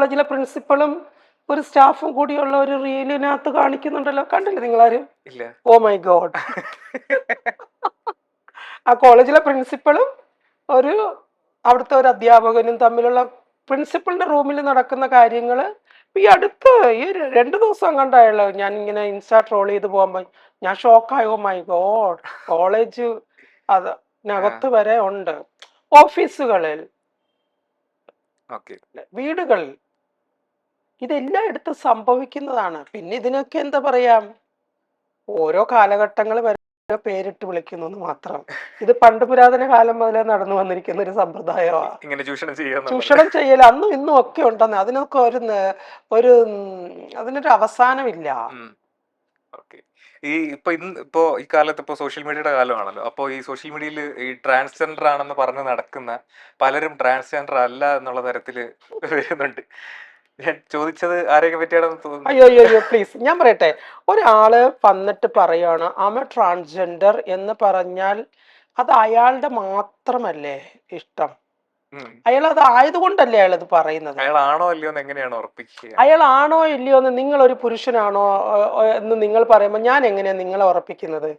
കോളേജിലെ പ്രിൻസിപ്പളും ഒരു സ്റ്റാഫും കൂടിയുള്ള ഒരു റീലിനകത്ത് കാണിക്കുന്നുണ്ടല്ലോ, കണ്ടില്ലേ നിങ്ങളാരും? ഇല്ല. Oh my god. ആ കോളേജിലെ പ്രിൻസിപ്പളും ഒരു അവിടുത്തെ ഒരു അധ്യാപകനും തമ്മിലുള്ള പ്രിൻസിപ്പളിന്റെ റൂമിൽ നടക്കുന്ന കാര്യങ്ങൾ ഈ അടുത്ത് ഈ 2 ദിവസം കണ്ടായല്ലോ. ഞാൻ ഇങ്ങനെ ഇൻസ്റ്റാ ട്രോൾ ചെയ്ത് പോകുമ്പോൾ ഞാൻ ഷോക്കായി. ഓ മൈ ഗോഡ്. കോളേജ് ആ, അതിനകത്ത് വരെ ഉണ്ട്. ഓഫീസുകളിൽ, ഓക്കെ. വീടുകളിൽ ഇതെല്ലായിടത്തും സംഭവിക്കുന്നതാണ്. പിന്നെ ഇതിനൊക്കെ എന്താ പറയാ, ഓരോ കാലഘട്ടങ്ങൾ വരെ ഓരോ പേരിട്ട് വിളിക്കുന്നു എന്ന് മാത്രം. ഇത് പണ്ട് പുരാതന കാലം മുതലേ നടന്നു വന്നിരിക്കുന്ന ഒരു സമ്പ്രദായമാണ്. ഇങ്ങനെ ചൂഷണം ചെയ്യാന്നുള്ളത്. ചൂഷണം ചെയ്യൽ അന്നും ഇന്നും ഒക്കെ ഉണ്ടെന്ന്. അതിനൊക്കെ ഒരു അതിനൊരു അവസാനമില്ല. ഓക്കെ. ഇപ്പോ ഈ കാലത്ത് ഇപ്പോ സോഷ്യൽ മീഡിയയുടെ കാലമാണല്ലോ. അപ്പോൾ ഈ സോഷ്യൽ മീഡിയയിൽ ഈ ട്രാൻസ്ജെൻഡർ ആണെന്ന് പറഞ്ഞ് നടക്കുന്ന പലരും ട്രാൻസ്ജെൻഡർ അല്ല എന്നുള്ള തരത്തിൽ വരുന്നുണ്ട്. ഞാൻ ചോദിച്ചത് ആരെയൊക്കെ പറ്റിയാണെന്ന് തോന്നുന്നു. അയ്യോ അയ്യോ അയ്യോ പ്ലീസ്, ഞാൻ പറയട്ടെ. ഒരാള് വന്നിട്ട് പറയാണ് ആമ ട്രാൻസ്ജെൻഡർ എന്ന് പറഞ്ഞാൽ അത് അയാളുടെ മാത്രമല്ലേ ഇഷ്ടം? അയാൾ അത് ആയതുകൊണ്ടല്ലേ അയാൾ അത് പറയുന്നത്. അയാളാണോ അല്ലയോ എന്ന് എങ്ങനെയാണ് ഉറപ്പിക്കുക? അയാളാണോ ഇല്ലയോ എന്ന്, നിങ്ങൾ ഒരു പുരുഷനാണോ എന്ന് നിങ്ങൾ പറയുമ്പോൾ ഞാൻ എങ്ങനെയാ നിങ്ങളെ ഉറപ്പിക്കുന്നത്?